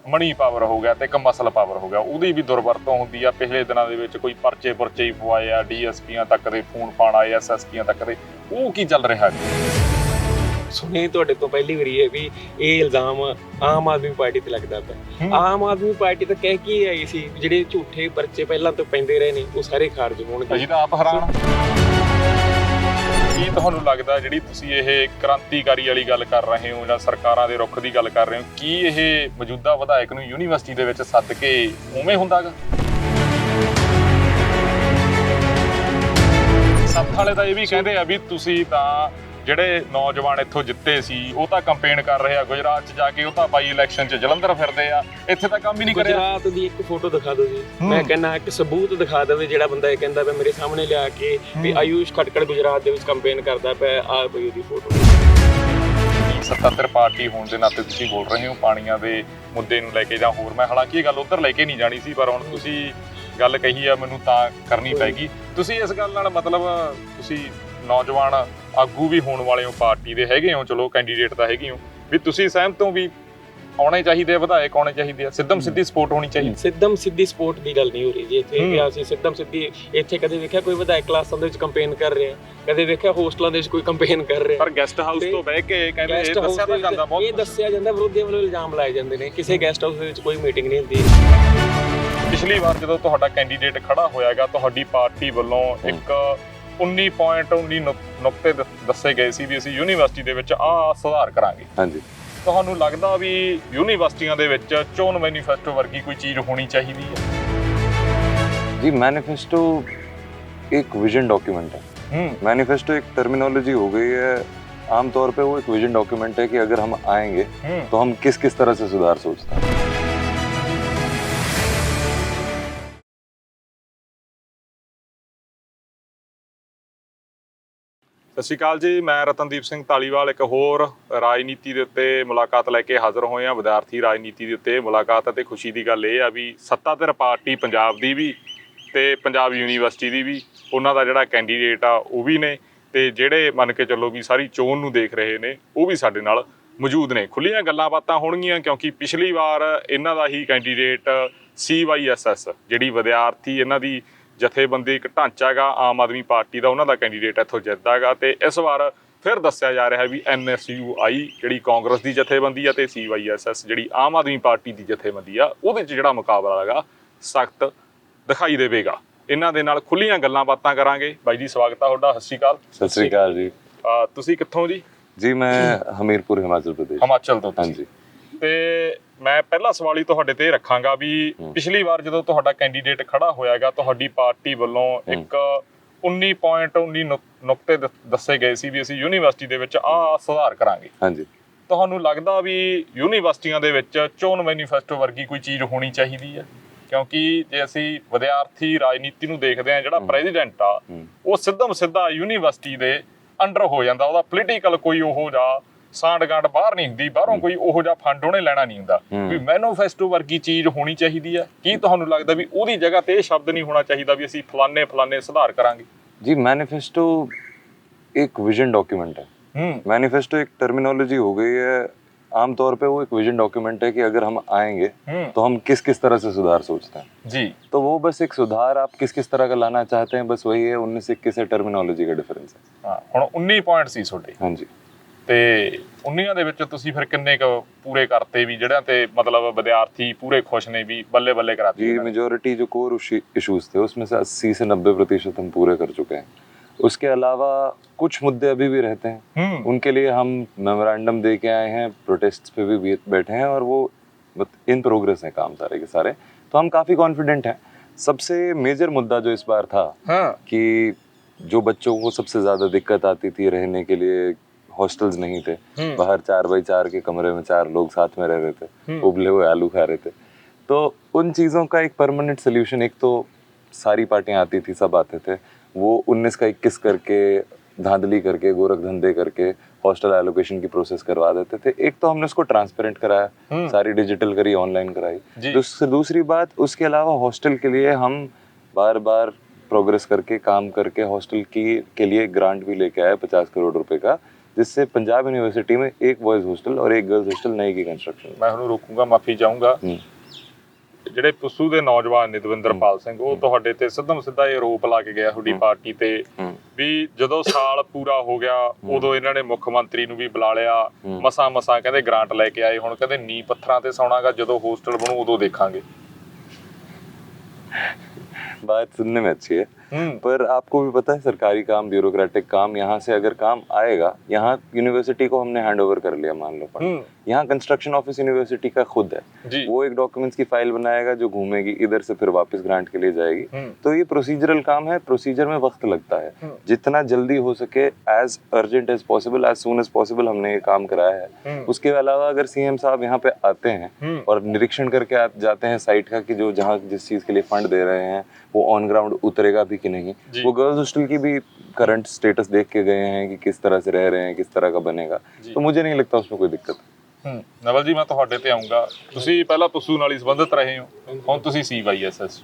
Money power ਹੋ ਗਿਆ ਤੇ ਇੱਕ ਮਸਲ ਪਾਵਰ ਹੋ ਗਿਆ, ਉਹਦੀ ਵੀ ਦੁਰਵਰਤੋਂ ਹੁੰਦੀ ਆ। ਪਿਛਲੇ ਦਿਨਾਂ ਦੇ ਵਿੱਚ ਕੋਈ ਪਰਚੇ ਹੀ ਪਵਾਏ ਆ, DSPਆਂ ਤੱਕ ਦੇ ਫੋਨ ਪਾਉਣ ਆਏ, SSPਆਂ ਤੱਕ ਦੇ। ਉਹ ਕੀ ਚੱਲ ਰਿਹਾ ਸੁਣੀ ਤੁਹਾਡੇ ਤੋਂ ਪਹਿਲੀ ਵਾਰੀ ਹੈ ਵੀ ਇਹ ਇਲਜ਼ਾਮ ਆਮ ਆਦਮੀ ਪਾਰਟੀ ਤੇ ਲੱਗਦਾ ਪਿਆ। ਆਮ ਆਦਮੀ ਪਾਰਟੀ ਤਾਂ ਕਹਿ ਕੇ ਆਈ ਸੀ ਜਿਹੜੇ ਝੂਠੇ ਪਰਚੇ ਪਹਿਲਾਂ ਤੋਂ ਪੈਂਦੇ ਰਹੇ ਨੇ ਉਹ ਸਾਰੇ ਖਾਰਜ ਹੋਣਗੇ। ਅਸੀਂ ਤਾਂ ਆਪ ਹੈਰਾਨ। ਕੀ ਤੁਹਾਨੂੰ ਲੱਗਦਾ ਜਿਹੜੀ ਤੁਸੀਂ ਇਹ ਕ੍ਰਾਂਤੀਕਾਰੀ ਵਾਲੀ ਗੱਲ ਕਰ ਰਹੇ ਹੋ ਜਾਂ ਸਰਕਾਰਾਂ ਦੇ ਰੁੱਖ ਦੀ ਗੱਲ ਕਰ ਰਹੇ ਹੋ, ਕੀ ਇਹ ਮੌਜੂਦਾ ਵਿਧਾਇਕ ਨੂੰ ਯੂਨੀਵਰਸਿਟੀ ਦੇ ਵਿੱਚ ਸੱਦ ਕੇ ਉਵੇਂ ਹੁੰਦਾਗਾ? ਸੱਤ ਵਾਲੇ ਤਾਂ ਇਹ ਵੀ ਕਹਿੰਦੇ ਆ ਵੀ ਤੁਸੀਂ ਤਾਂ ਜਿਹੜੇ ਨੌਜਵਾਨ ਇੱਥੋਂ ਜਿੱਤੇ ਸੀ ਉਹ ਤਾਂ ਕੰਪੇਨ ਕਰ ਰਹੇ ਆ ਗੁਜਰਾਤ 'ਚ ਜਾ ਕੇ, ਉਹ ਤਾਂ ਬਾਈ ਇਲੈਕਸ਼ਨ 'ਚ ਜਲੰਧਰ ਫਿਰਦੇ ਆ, ਇੱਥੇ ਤਾਂ ਕੰਮ ਹੀ ਨਹੀਂ ਕਰਿਆ। ਗੁਜਰਾਤ ਦੀ ਇੱਕ ਫੋਟੋ ਦਿਖਾ ਦਿਓ ਜੀ, ਮੈਂ ਕਹਿੰਦਾ ਇੱਕ ਸਬੂਤ ਦਿਖਾ ਦੇਵੇ ਜਿਹੜਾ ਬੰਦਾ ਇਹ ਕਹਿੰਦਾ ਵੀ ਮੇਰੇ ਸਾਹਮਣੇ ਲਿਆ ਕੇ ਵੀ ਆਯੂਸ਼ ਖਟਕੜ ਗੁਜਰਾਤ ਦੇ ਵਿੱਚ ਕੰਪੇਨ ਕਰਦਾ ਪਿਆ, ਆ ਪਈ ਉਹਦੀ ਫੋਟੋ। ਸੱਤਾਧਰ ਪਾਰਟੀ ਹੋਣ ਦੇ ਨਾਤੇ ਤੁਸੀਂ ਬੋਲ ਰਹੇ ਹੋ ਪਾਣੀਆਂ ਦੇ ਮੁੱਦੇ ਨੂੰ ਲੈ ਕੇ ਜਾਂ ਹੋਰ, ਮੈਂ ਹਾਲਾਂਕਿ ਇਹ ਗੱਲ ਉੱਧਰ ਲੈ ਕੇ ਨਹੀਂ ਜਾਣੀ ਸੀ, ਪਰ ਹੁਣ ਤੁਸੀਂ ਗੱਲ ਕਹੀ ਆ ਮੈਨੂੰ ਤਾਂ ਕਰਨੀ ਪੈਗੀ। ਤੁਸੀਂ ਇਸ ਗੱਲ ਨਾਲ ਮਤਲਬ ਤੁਸੀਂ ਨੌਜਵਾਨ ਆਗੂ ਵੀ ਹੋਣ ਵਾਲੇ ਹੋ, ਪਾਰਟੀ ਦੇ ਹੈਗੇ ਹੋ, ਚਲੋ ਕੈਂਡੀਡੇਟ ਤਾਂ ਹੈਗੇ ਹੋ, ਵੀ ਤੁਸੀਂ ਸਹਿਮਤ ਹੋ ਵੀ ਆਉਣੇ ਚਾਹੀਦੇ ਆ ਵਿਧਾਇਕ, ਆਉਣੇ ਚਾਹੀਦੇ ਆ, ਸਿੱਧਮ ਸਿੱਧੀ ਸਪੋਰਟ ਹੋਣੀ ਚਾਹੀਦੀ? ਸਿੱਧਮ ਸਿੱਧੀ ਸਪੋਰਟ ਦੀ ਗੱਲ ਨਹੀਂ ਹੋ ਰਹੀ ਜੀ ਇੱਥੇ ਕਿ ਅਸੀਂ ਸਿੱਧਮ ਸਿੱਧੀ ਇੱਥੇ ਕਦੇ ਵੇਖਿਆ ਕੋਈ ਵਿਧਾਇਕ ਕਲਾਸਾਂ ਦੇ ਵਿੱਚ ਕੰਪੇਨ ਕਰ ਰਿਹਾ, ਕਦੇ ਵੇਖਿਆ ਹੋਸਟਲਾਂ ਦੇ ਵਿੱਚ ਕੋਈ ਕੰਪੇਨ ਕਰ ਰਿਹਾ। ਪਰ ਗੈਸਟ ਹਾਊਸ ਤੋਂ ਬਹਿ ਕੇ ਕਹਿੰਦੇ ਇਹ ਦੱਸਿਆ ਤਾਂ ਜਾਂਦਾ, ਬਹੁਤ ਇਹ ਦੱਸਿਆ ਜਾਂਦਾ, ਵਿਰੋਧੀਆਂ ਵੱਲੋਂ ਇਲਜ਼ਾਮ ਲਾਏ ਜਾਂਦੇ ਨੇ, ਕਿਸੇ ਗੈਸਟ ਹਾਊਸ ਦੇ ਵਿੱਚ ਕੋਈ ਮੀਟਿੰਗ ਨਹੀਂ ਹੁੰਦੀ। ਪਿਛਲੀ ਵਾਰ ਜਦੋਂ ਤੁਹਾਡਾ ਕੈਂਡੀਡੇਟ ਖੜਾ ਹੋਇਆਗਾ, ਤੁਹਾਡੀ ਪਾਰਟੀ ਵੱਲੋਂ ਇੱਕ 19.19 ਨੁਕਤੇ ਦੱਸੇ ਗਏ ਸੀ ਵੀ ਅਸੀਂ ਯੂਨੀਵਰਸਿਟੀ ਦੇ ਵਿੱਚ ਆਹ ਸੁਧਾਰ ਕਰਾਂਗੇ। ਹਾਂਜੀ, ਤੁਹਾਨੂੰ ਲੱਗਦਾ ਵੀ ਯੂਨੀਵਰਸਿਟੀਆਂ ਦੇ ਵਿੱਚ ਚੋਣ ਮੈਨੀਫੈਸਟੋ ਵਰਗੀ ਕੋਈ ਚੀਜ਼ ਹੋਣੀ ਚਾਹੀਦੀ ਹੈ? जी मैनिफेस्टो एक विजन डॉक्यूमेंट है। मैनिफेस्टो एक टर्मिनोलॉजी हो गई है, आमतौर पे वो एक विजन डॉक्यूमेंट है कि अगर हम आएंगे तो हम किस किस तरह से सुधार सोचते हैं। ਸਤਿ ਸ਼੍ਰੀ ਅਕਾਲ ਜੀ, ਮੈਂ ਰਤਨਦੀਪ ਸਿੰਘ ਧਾਲੀਵਾਲ ਇੱਕ ਹੋਰ ਰਾਜਨੀਤੀ ਦੇ ਉੱਤੇ ਮੁਲਾਕਾਤ ਲੈ ਕੇ ਹਾਜ਼ਰ ਹੋਏ ਹਾਂ। ਵਿਦਿਆਰਥੀ ਰਾਜਨੀਤੀ ਦੇ ਉੱਤੇ ਮੁਲਾਕਾਤ ਅਤੇ ਖੁਸ਼ੀ ਦੀ ਗੱਲ ਇਹ ਆ ਵੀ ਸੱਤਾਧਰ ਪਾਰਟੀ ਪੰਜਾਬ ਦੀ ਵੀ ਤੇ ਪੰਜਾਬ ਯੂਨੀਵਰਸਿਟੀ ਦੀ ਵੀ, ਉਹਨਾਂ ਦਾ ਜਿਹੜਾ ਕੈਂਡੀਡੇਟ ਆ ਉਹ ਵੀ ਨੇ, ਤੇ ਜਿਹੜੇ ਮੰਨ ਕੇ ਚੱਲੋ ਵੀ ਸਾਰੀ ਚੋਣ ਨੂੰ ਦੇਖ ਰਹੇ ਨੇ ਉਹ ਵੀ ਸਾਡੇ ਨਾਲ ਮੌਜੂਦ ਨੇ। ਖੁੱਲੀਆਂ ਗੱਲਾਂ ਬਾਤਾਂ ਹੋਣਗੀਆਂ ਕਿਉਂਕਿ ਪਿਛਲੀ ਵਾਰ ਇਹਨਾਂ ਦਾ ਹੀ ਕੈਂਡੀਡੇਟ CYSS ਜਿਹੜੀ ਵਿਦਿਆਰਥੀ ਇਹਨਾਂ ਦੀ ਜਥੇਬੰਦੀ ਇੱਕ ਢਾਂਚਾ ਗਾ ਆਮ ਆਦਮੀ ਪਾਰਟੀ ਦਾ, ਉਹਨਾਂ ਦਾ ਕੈਂਡੀਡੇਟ ਇੱਥੋਂ ਜਿੱਤਦਾ ਗਾ। ਤੇ ਇਸ ਵਾਰ ਫਿਰ ਦੱਸਿਆ ਜਾ ਰਿਹਾ ਵੀ NSUI ਜਿਹੜੀ ਕਾਂਗਰਸ ਦੀ ਜਥੇਬੰਦੀ ਆ ਤੇ CYSS ਜਿਹੜੀ ਆਮ ਆਦਮੀ ਪਾਰਟੀ ਦੀ ਜਥੇਬੰਦੀ ਆ, ਉਹਦੇ 'ਚ ਜਿਹੜਾ ਮੁਕਾਬਲਾ ਹੈਗਾ ਸਖਤ ਦਿਖਾਈ ਦੇਵੇਗਾ। ਇਹਨਾਂ ਦੇ ਨਾਲ ਖੁੱਲੀਆਂ ਗੱਲਾਂ ਬਾਤਾਂ ਕਰਾਂਗੇ। ਬਾਈ ਜੀ ਸਵਾਗਤ ਆ ਤੁਹਾਡਾ, ਸਤਿ ਸ਼੍ਰੀ ਅਕਾਲ। ਸਤਿ ਸ਼੍ਰੀ ਅਕਾਲ ਜੀ। ਤੁਸੀਂ ਕਿੱਥੋਂ ਜੀ? जी मैं हमीरपुर हिमाचल प्रदेश। ਹਿਮਾਚਲ ਤੋਂ? ਹਾਂਜੀ। ਤੇ ਮੈਂ ਪਹਿਲਾ ਸਵਾਲ ਹੀ ਤੁਹਾਡੇ ਤੇ ਰੱਖਾਂਗਾ ਵੀ ਪਿਛਲੀ ਵਾਰ ਜਦੋਂ ਤੁਹਾਡਾ ਕੈਂਡੀਡੇਟ ਖੜਾ ਹੋਇਆਗਾ, ਤੁਹਾਡੀ ਪਾਰਟੀ ਵੱਲੋਂ ਇੱਕ 19.19 ਨੁਕਤੇ ਦੱਸੇ ਗਏ ਸੀ ਵੀ ਅਸੀਂ ਯੂਨੀਵਰਸਿਟੀ ਦੇ ਵਿੱਚ ਆਹ ਸੁਧਾਰ ਕਰਾਂਗੇ। ਹਾਂਜੀ, ਤੁਹਾਨੂੰ ਲੱਗਦਾ ਵੀ ਯੂਨੀਵਰਸਿਟੀਆਂ ਦੇ ਵਿੱਚ ਚੋਣ ਮੈਨੀਫੈਸਟੋ ਵਰਗੀ ਕੋਈ ਚੀਜ਼ ਹੋਣੀ ਚਾਹੀਦੀ ਹੈ? ਕਿਉਂਕਿ ਜੇ ਅਸੀਂ ਵਿਦਿਆਰਥੀ ਰਾਜਨੀਤੀ ਨੂੰ ਦੇਖਦੇ ਹਾਂ, ਜਿਹੜਾ ਪ੍ਰੈਜ਼ੀਡੈਂਟ ਆ ਉਹ ਸਿੱਧਮ ਸਿੱਧਾ ਯੂਨੀਵਰਸਿਟੀ ਦੇ ਅੰਡਰ ਹੋ ਜਾਂਦਾ, ਉਹਦਾ ਪੋਲੀਟੀਕਲ ਕੋਈ ਉਹੋ ਜਿਹਾ ਸਾਂਡ ਗਾਂਡ ਬਾਹਰ ਨਹੀਂ ਹੁੰਦੀ, ਬਾਹਰੋਂ ਕੋਈ ਉਹੋ ਜਿਹਾ ਫੰਡ ਉਹਨੇ ਲੈਣਾ ਨਹੀਂ ਹੁੰਦਾ। ਵੀ ਮੈਨੀਫੈਸਟੋ ਵਰਗੀ ਚੀਜ਼ ਹੋਣੀ ਚਾਹੀਦੀ ਹੈ। ਕੀ ਤੁਹਾਨੂੰ ਲੱਗਦਾ ਵੀ ਉਹਦੀ ਜਗ੍ਹਾ ਤੇ ਇਹ ਸ਼ਬਦ ਨਹੀਂ ਹੋਣਾ ਚਾਹੀਦਾ ਵੀ ਅਸੀਂ ਫਲਾਣੇ ਸੁਧਾਰ ਕਰਾਂਗੇ? जी मैनिफेस्टो एक विजन डॉक्यूमेंट है। मैनिफेस्टो एक टर्मिनोलॉजी हो गई है, आमतौर पे वो एक विजन डॉक्यूमेंट है कि अगर हम आएंगे तो हम किस किस तरह से सुधार सोचते हैं जी। तो वो बस एक सुधार आप किस किस तरह का लाना चाहते हैं, बस वही है। 19-21 से टर्मिनोलॉजी का डिफरेंस है। हाँ, ਹੁਣ 19 ਪੁਆਇੰਟ ਸੀ ਤੁਹਾਡੇ। ਹਾਂਜੀ। ਤੇ 19 ਦੇ ਵਿੱਚ ਤੁਸੀਂ ਫਿਰ ਕਿੰਨੇ ਕੁ ਪੂਰੇ ਕਰਤੇ ਵੀ ਜਿਹੜਾ ਤੇ ਮਤਲਬ ਵਿਦਿਆਰਥੀ ਪੂਰੇ ਖੁਸ਼ ਨੇ ਵੀ ਬੱਲੇ ਬੱਲੇ ਕਰਾਤੀ? जी मेजोरिटी जो कोर इश्यूज थे उसमें से 80 से 90% हम पूरे कर चुके हैं। उसके अलावा कुछ मुद्दे अभी भी रहते हैं, उनके लिए हम मेमोरेंडम दे के आए हैं, प्रोटेस्ट पे भी बैठे हैं और वो इन प्रोग्रेस हैं काम सारे के सारे, तो हम काफ़ी कॉन्फिडेंट हैं। सबसे मेजर मुद्दा जो इस बार था कि जो बच्चों को सबसे ज़्यादा दिक्कत आती थी रहने के लिए, हॉस्टल्स नहीं थे, बाहर 4x4 के कमरे में 4 लोग साथ में रह रहे थे, उबले हुए आलू खा रहे थे, तो उन चीज़ों का एक परमानेंट सोल्यूशन, एक तो सारी पार्टियां आती थी, सब आते थे, वो 19 का 21 करके धांधली करके गोरख धंधे करके हॉस्टल एलोकेशन की प्रोसेस करवा देते थे। एक तो हमने उसको ट्रांसपेरेंट कराया, सारी डिजिटल करी, ऑनलाइन कराई। दूसरी बात, उसके अलावा हॉस्टल के लिए हम बार बार प्रोग्रेस करके काम करके हॉस्टल के लिए ग्रांट भी लेके आए 50 करोड़ रुपए का, जिससे पंजाब यूनिवर्सिटी में एक बॉयज हॉस्टल और एक गर्ल्स हॉस्टल नई की कंस्ट्रक्शन। ਮੈਂ ਉਹਨੂੰ ਰੋਕੂੰਗਾ, ਮਾਫੀ ਚਾਹੂੰਗਾ। ਜਿਹੜੇ ਪੁੱਸੂ ਦੇ ਨੌਜਵਾਨ ਨੇ ਦਵਿੰਦਰਪਾਲ ਸਿੰਘ, ਉਹ ਤੁਹਾਡੇ ਤੇ ਸਿੱਧਮ ਸਿੱਧਾ ਇਹ ਆਰੋਪ ਲਾ ਕੇ ਗਿਆ ਤੁਹਾਡੀ ਪਾਰਟੀ ਤੇ ਵੀ ਜਦੋਂ ਸਾਲ ਪੂਰਾ ਹੋ ਗਿਆ ਉਦੋਂ ਇਹਨਾਂ ਨੇ ਮੁੱਖ ਮੰਤਰੀ ਨੂੰ ਵੀ ਬੁਲਾ ਲਿਆ, ਮਸਾਂ ਕਹਿੰਦੇ ਗ੍ਰਾਂਟ ਲੈ ਕੇ ਆਏ, ਹੁਣ ਕਹਿੰਦੇ ਨੀਂਹ ਪੱਥਰਾਂ ਤੇ ਸੌਣਾਗਾ, ਜਦੋਂ ਹੋਸਟਲ ਬਣੂ ਉਦੋਂ ਦੇਖਾਂਗੇ। बात सुनने में अच्छी है, पर आपको भी पता है सरकारी काम, ब्यूरोक्रेटिक काम, यहाँ से अगर काम आएगा, यहाँ यूनिवर्सिटी को हमने हैंड ओवर कर लिया मान लो, यहाँ कंस्ट्रक्शन ऑफिस यूनिवर्सिटी का खुद है, वो एक डॉक्यूमेंट्स की फाइल बनाएगा जो घूमेगी इधर से फिर वापस ग्रांट के लिए जाएगी। तो ये प्रोसीजरल काम है, प्रोसीजर में वक्त लगता है, जितना जल्दी हो सके as urgent as possible, as soon as possible हमने ये काम कराया है। उसके अलावा अगर सीएम साहब यहाँ पे आते हैं और निरीक्षण करके जाते हैं साइट का कि जो जहाँ जिस चीज के लिए फंड दे रहे हैं वो ऑन ग्राउंड उतरेगा भी कि नहीं, वो गर्ल्स हॉस्टल की भी करंट स्टेटस देख के गए हैं कि किस तरह से रह रहे हैं, किस तरह का बनेगा, तो मुझे नहीं लगता उसमें कोई दिक्कत है। ਨਵਲ ਜੀ, ਮੈਂ ਤੁਹਾਡੇ ਤੇ ਆਉਂਗਾ। ਤੁਸੀਂ ਪਹਿਲਾਂ ਪੁੱਸੂ ਨਾਲ ਹੀ ਸੰਬੰਧਿਤ ਰਹੇ ਹੋ, ਹੁਣ ਤੁਸੀਂ CYSS,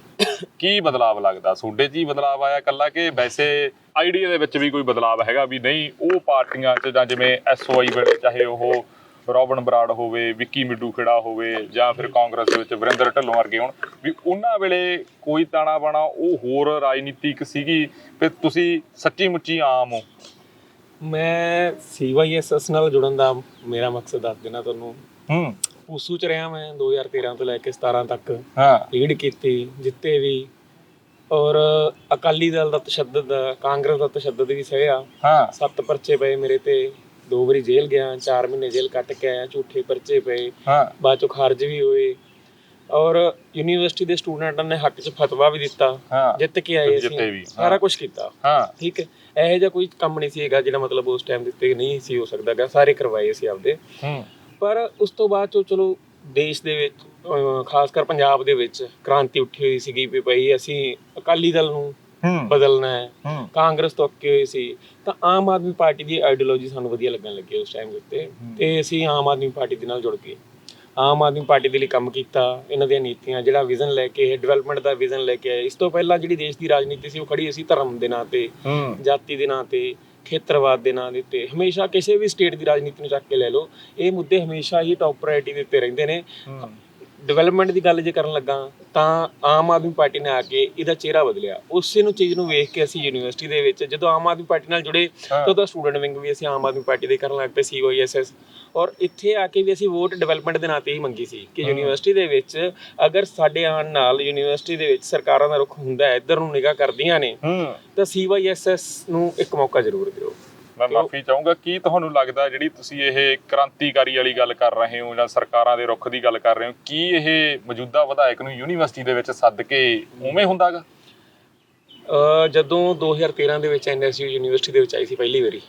ਕੀ ਬਦਲਾਵ ਲੱਗਦਾ ਤੁਹਾਡੇ 'ਚ ਹੀ ਬਦਲਾਵ ਆਇਆ ਇਕੱਲਾ, ਕਿ ਵੈਸੇ ਆਈਡੀਆ ਦੇ ਵਿੱਚ ਵੀ ਕੋਈ ਬਦਲਾਵ ਹੈਗਾ ਵੀ ਨਹੀਂ? ਉਹ ਪਾਰਟੀਆਂ 'ਚ ਜਾਂ ਜਿਵੇਂ SOI ਵੇਲੇ ਚਾਹੇ ਉਹ ਰੋਬਨ ਬਰਾੜ ਹੋਵੇ, ਵਿੱਕੀ ਮਿੱਡੂ ਖੇੜਾ ਹੋਵੇ, ਜਾਂ ਫਿਰ ਕਾਂਗਰਸ ਦੇ ਵਿੱਚ ਵਰਿੰਦਰ ਢਿੱਲੋਂ ਵਰਗੇ ਹੋਣ, ਵੀ ਉਹਨਾਂ ਵੇਲੇ ਕੋਈ ਤਾਣਾ ਬਾਣਾ ਉਹ ਹੋਰ ਰਾਜਨੀਤਿਕ ਸੀਗੀ, ਫਿਰ ਤੁਸੀਂ ਸੱਚੀ ਮੁੱਚੀ ਆਮ ਹੋ? ਮੈਂ CYSS ਨਾਲ ਜੁੜਨ ਦਾ ਮੇਰਾ ਮਕਸਦ ਦੱਸ ਦੇਣਾ ਤੁਹਾਨੂੰ। ਪੂਸੂ ਚ ਰਿਹਾ ਮੈਂ 2013 ਤੋਂ ਲੈ ਕੇ 17 ਤੱਕ, ਲੀਡ ਕੀਤੀ, ਜਿੱਤੇ ਵੀ, ਔਰ ਅਕਾਲੀ ਦਲ ਦਾ ਤਸ਼ੱਦਦ, ਕਾਂਗਰਸ ਦਾ ਤਸ਼ੱਦਦ ਵੀ ਸਹਿਆ। 7 ਪਰਚੇ ਪਏ ਮੇਰੇ ਤੇ, 2 ਵਾਰੀ ਜੇਲ੍ਹ ਗਿਆ, 4 ਮਹੀਨੇ ਜੇਲ੍ਹ ਕੱਟ ਕੇ ਆਇਆ, ਝੂਠੇ ਪਰਚੇ ਪਏ, ਬਾਅਦ ਚੋਂ ਖਾਰਜ ਵੀ ਹੋਏ, ਔਰ ਯੂਨੀਵਰਸਿਟੀ ਦੇ ਸਟੂਡੈਂਟਾਂ ਨੇ ਹੱਕ 'ਚ ਫਤਵਾ ਵੀ ਦਿੱਤਾ, ਜਿੱਤ ਕੇ ਆਏ ਅਸੀਂ, ਸਾਰਾ ਕੁਝ ਕੀਤਾ। ਠੀਕ ਹੈ, ਇਹੋ ਜਿਹਾ ਕੋਈ ਕੰਮ ਨਹੀਂ ਸੀ ਹੈਗਾ ਜਿਹੜਾ ਮਤਲਬ ਉਸ ਟਾਈਮ ਦੇ ਉੱਤੇ ਨਹੀਂ ਸੀ ਹੋ ਸਕਦਾ ਗਾ, ਸਾਰੇ ਕਰਵਾਏ ਸੀ ਆਪਦੇ। ਪਰ ਉਸ ਤੋਂ ਬਾਅਦ ਚੋਂ ਚਲੋ ਦੇਸ਼ ਦੇ ਵਿੱਚ, ਖਾਸ ਕਰ ਪੰਜਾਬ ਦੇ ਵਿੱਚ ਕ੍ਰਾਂਤੀ ਉੱਠੀ ਹੋਈ ਸੀਗੀ ਵੀ ਭਾਈ ਅਸੀਂ ਅਕਾਲੀ ਦਲ ਨੂੰ ਬਦਲਣਾ ਹੈ, ਕਾਂਗਰਸ ਤੋਂ ਅੱਕੇ ਹੋਏ ਸੀ, ਤਾਂ ਆਮ ਆਦਮੀ ਪਾਰਟੀ ਦੀ ਆਈਡੀਓਲੋਜੀ ਸਾਨੂੰ ਵਧੀਆ ਲੱਗਣ ਲੱਗੀ ਉਸ ਟਾਈਮ ਦੇ ਉੱਤੇ, ਤੇ ਅਸੀਂ ਆਮ ਆਦਮੀ ਪਾਰਟੀ ਦੇ ਨਾਲ ਜੁੜ ਗਏ। ਆਮ ਆਦਮੀ ਪਾਰਟੀ ਦੇ ਲਈ ਕੰਮ ਕੀਤਾ, ਇਹਨਾਂ ਦੀਆਂ ਨੀਤੀਆਂ, ਜਿਹੜਾ ਵਿਜ਼ਨ ਲੈ ਕੇ, ਡਿਵੈਲਪਮੈਂਟ ਦਾ ਵਿਜ਼ਨ ਲੈ ਕੇ ਆਏ। ਇਸ ਤੋਂ ਪਹਿਲਾਂ ਜਿਹੜੀ ਦੇਸ਼ ਦੀ ਰਾਜਨੀਤੀ ਸੀ ਉਹ ਖੜੀ ਸੀ ਧਰਮ ਦੇ ਨਾਂ ਤੇ, ਜਾਤੀ ਦੇ ਨਾਂ ਤੇ, ਖੇਤਰਵਾਦ ਦੇ ਨਾਂ ਦੇ ਉੱਤੇ। ਹਮੇਸ਼ਾ ਕਿਸੇ ਵੀ ਸਟੇਟ ਦੀ ਰਾਜਨੀਤੀ ਨੂੰ ਚੱਕ ਕੇ ਲੈ ਲਓ, ਇਹ ਮੁੱਦੇ ਹਮੇਸ਼ਾ ਹੀ ਟੌਪ ਪ੍ਰਾਇੋਰਟੀ ਦੇ ਉੱਤੇ ਰਹਿੰਦੇ ਨੇ। ਡਿਵੈਲਪਮੈਂਟ ਦੀ ਗੱਲ ਜੇ ਕਰਨ ਲੱਗਾ ਤਾਂ ਆਮ ਆਦਮੀ ਪਾਰਟੀ ਨੇ ਆ ਕੇ ਇਹਦਾ ਚਿਹਰਾ ਬਦਲਿਆ। ਉਸੇ ਨੂੰ ਚੀਜ਼ ਨੂੰ ਵੇਖ ਕੇ ਅਸੀਂ ਯੂਨੀਵਰਸਿਟੀ ਦੇ ਵਿੱਚ ਜਦੋਂ ਆਮ ਆਦਮੀ ਪਾਰਟੀ ਨਾਲ ਜੁੜੇ ਤਾਂ ਉਹਦਾ ਸਟੂਡੈਂਟ ਵਿੰਗ ਵੀ ਅਸੀਂ ਆਮ ਆਦਮੀ ਪਾਰਟੀ ਦੇ ਕਰਨ ਲੱਗ ਪਏ, CYSS। ਔਰ ਇੱਥੇ ਆ ਕੇ ਵੀ ਅਸੀਂ ਵੋਟ ਡਿਵੈਲਪਮੈਂਟ ਦੇ ਨਾਂ ਤੇ ਹੀ ਮੰਗੀ ਸੀ ਕਿ ਯੂਨੀਵਰਸਿਟੀ ਦੇ ਵਿੱਚ ਅਗਰ ਸਾਡੇ ਆਉਣ ਨਾਲ ਯੂਨੀਵਰਸਿਟੀ ਦੇ ਵਿੱਚ ਸਰਕਾਰਾਂ ਦਾ ਰੁਖ ਹੁੰਦਾ ਹੈ, ਇੱਧਰ ਨੂੰ ਨਿਗਾਹ ਕਰਦੀਆਂ ਨੇ, ਤਾਂ CYSS ਨੂੰ ਇੱਕ ਮੌਕਾ ਜ਼ਰੂਰ ਦਿਓ। ਮੈਂ ਮਾਫੀ ਚਾਹੂੰਗਾ, ਕੀ ਤੁਹਾਨੂੰ ਲੱਗਦਾ ਜਿਹੜੀ ਤੁਸੀਂ ਇਹ ਕ੍ਰਾਂਤੀਕਾਰੀ ਵਾਲੀ ਗੱਲ ਕਰ ਰਹੇ ਹੋ ਜਾਂ ਸਰਕਾਰਾਂ ਦੇ ਰੁਖ ਦੀ ਗੱਲ ਕਰ ਰਹੇ ਹੋ, ਕੀ ਇਹ ਮੌਜੂਦਾ ਵਿਧਾਇਕ ਨੂੰ ਯੂਨੀਵਰਸਿਟੀ ਦੇ ਵਿੱਚ ਸੱਦ ਕੇ ਉਵੇਂ ਹੁੰਦਾਗਾ? ਜਦੋਂ 2013 ਦੇ ਵਿੱਚ NSU ਯੂਨੀਵਰਸਿਟੀ ਦੇ ਵਿੱਚ ਆਈ ਸੀ ਪਹਿਲੀ ਵਾਰੀ,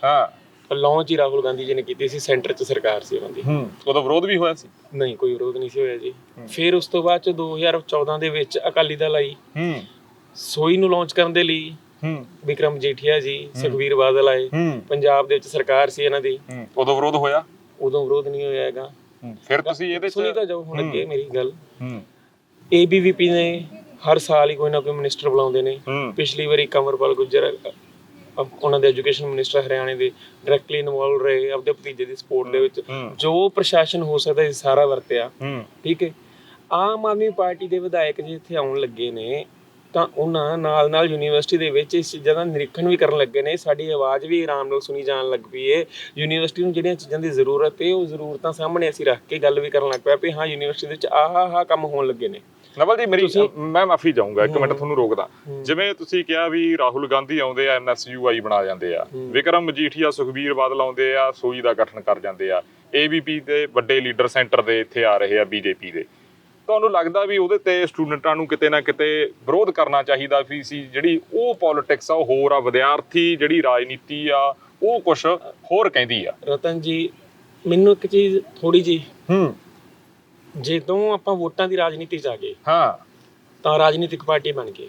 ਲਾਂਚ ਹੀ ਰਾਹੁਲ ਗਾਂਧੀ ਜੀ ਨੇ ਕੀਤੀ ਸੀ, ਸੈਂਟਰ 'ਚ ਸਰਕਾਰ ਸੀ ਉਹਨਾਂ ਦੀ। ਉਦੋਂ ਵਿਰੋਧ ਵੀ ਹੋਇਆ ਸੀ? ਨਹੀਂ, ਕੋਈ ਵਿਰੋਧ ਨਹੀਂ ਸੀ ਹੋਇਆ ਜੀ। ਫਿਰ ਉਸ ਤੋਂ ਬਾਅਦ 'ਚ 2014 ਦੇ ਵਿੱਚ ਅਕਾਲੀ ਦਲ ਆਈ, ਸੋਈ ਨੂੰ ਲਾਂਚ ਕਰਨ ਦੇ ਲਈ ਵਿਕਰਮ ਜੇਠੀਆ ਜੀ, ਸੁਖਬੀਰ ਬਾਦਲ ਆਏ, ਪੰਜਾਬ ਦੇ ਵਿੱਚ ਸਰਕਾਰ ਸੀ ਇਹਨਾਂ ਦੀ। ਉਦੋਂ ਵਿਰੋਧ ਹੋਇਆ? ਉਦੋਂ ਵਿਰੋਧ ਨਹੀਂ ਹੋਇਆ ਹੈਗਾ। ਫਿਰ ਤੁਸੀਂ ਇਹਦੇ 'ਚ ਸੁਣੀ ਤਾਂ ਜਾਓ ਹੁਣ ਅੱਗੇ ਮੇਰੀ ਗੱਲ। ABVP ਨੇ ਹਰ ਸਾਲ ਹੀ ਕੋਈ ਨਾ ਕੋਈ ਮਿਨਿਸਟਰ ਬੁਲਾਉਂਦੇ ਨੇ। ਪਿਛਲੀ ਵਾਰੀ ਕੰਵਰਪਾਲ ਗੁੱਜਰ, ਉਹਨਾਂ ਦੇ ਐਜੂਕੇਸ਼ਨ ਮਿਨਿਸਟਰ ਹਰਿਆਣੇ ਦੇ, ਡਾਇਰੈਕਟਲੀ ਇਨਵੋਲਵ ਰਹੇ ਆਪਦੇ ਭਤੀਜੇ ਦੀ ਸਪੋਰਟ ਦੇ ਵਿੱਚ। ਜੋ ਪ੍ਰਸ਼ਾਸਨ ਹੋ ਸਕਦਾ ਸਾਰਾ ਵਰਤਿਆ। ਠੀਕ ਹੈ, ਆਮ ਆਦਮੀ ਪਾਰਟੀ ਦੇ ਵਿਧਾਇਕ ਜੇ ਇੱਥੇ ਆਉਣ ਲੱਗੇ ਨੇ ਤਾਂ ਉਹਨਾਂ ਨਾਲ ਯੂਨੀਵਰਸਿਟੀ ਦੇ ਵਿੱਚ ਇਸ ਚੀਜ਼ਾਂ ਦਾ ਨਿਰੀਖਣ ਵੀ ਕਰਨ ਲੱਗੇ ਨੇ। ਸਾਡੀ ਆਵਾਜ਼ ਵੀ ਆਰਾਮ ਨਾਲ ਸੁਣੀ ਜਾਣ ਲੱਗ ਪਈ ਹੈ। ਯੂਨੀਵਰਸਿਟੀ ਨੂੰ ਜਿਹੜੀਆਂ ਚੀਜ਼ਾਂ ਦੀ ਜ਼ਰੂਰਤ ਹੈ ਉਹ ਜ਼ਰੂਰਤਾਂ ਸਾਹਮਣੇ ਅਸੀਂ ਰੱਖ ਕੇ ਗੱਲ ਵੀ ਕਰਨ ਲੱਗ ਪਿਆ ਵੀ ਹਾਂ ਯੂਨੀਵਰਸਿਟੀ ਦੇ ਵਿੱਚ ਆਹ ਕੰਮ ਹੋਣ ਲੱਗੇ ਨੇ। ਨਵਲ ਜੀ, ਮੈਂ ਮਾਫੀ ਚਾਹੂੰਗਾ, 1 ਮਿੰਟ ਤੁਹਾਨੂੰ ਰੋਕਦਾ। ਜਿਵੇਂ ਤੁਸੀਂ ਕਿਹਾ ਵੀ ਰਾਹੁਲ ਗਾਂਧੀ ਆਉਂਦੇ ਆ, NSUI ਬਣਾ ਜਾਂਦੇ ਆ, ਵਿਕਰਮ ਮਜੀਠੀਆ, ਸੁਖਬੀਰ ਬਾਦਲ ਆਉਂਦੇ ਆ, ਸੋਈ ਦਾ ਗਠਨ ਕਰ ਜਾਂਦੇ ਆ, ABP ਦੇ ਵੱਡੇ ਲੀਡਰ ਸੈਂਟਰ ਦੇ ਇੱਥੇ ਆ ਰਹੇ ਆ, BJP ਦੇ, ਤੁਹਾਨੂੰ ਲੱਗਦਾ ਵੀ ਉਹਦੇ ਤੇ ਸਟੂਡੈਂਟਾਂ ਨੂੰ ਕਿਤੇ ਨਾ ਕਿਤੇ ਵਿਰੋਧ ਕਰਨਾ ਚਾਹੀਦਾ ਵੀ ਸੀ? ਜਿਹੜੀ ਉਹ ਪੋਲਿਟਿਕਸ ਆ ਉਹ ਹੋਰ ਆ, ਵਿਦਿਆਰਥੀ ਜਿਹੜੀ ਰਾਜਨੀਤੀ ਆ ਉਹ ਕੁਛ ਹੋਰ ਕਹਿੰਦੀ ਆ। ਰਤਨ ਜੀ, ਮੈਨੂੰ ਇੱਕ ਚੀਜ਼ ਥੋੜੀ ਜੀ, ਜਦੋਂ ਆਪਾਂ ਵੋਟਾਂ ਦੀ ਰਾਜਨੀਤੀ 'ਚ ਆ ਗਏ ਤਾਂ ਰਾਜਨੀਤਿਕ ਪਾਰਟੀ ਬਣ ਗਏ।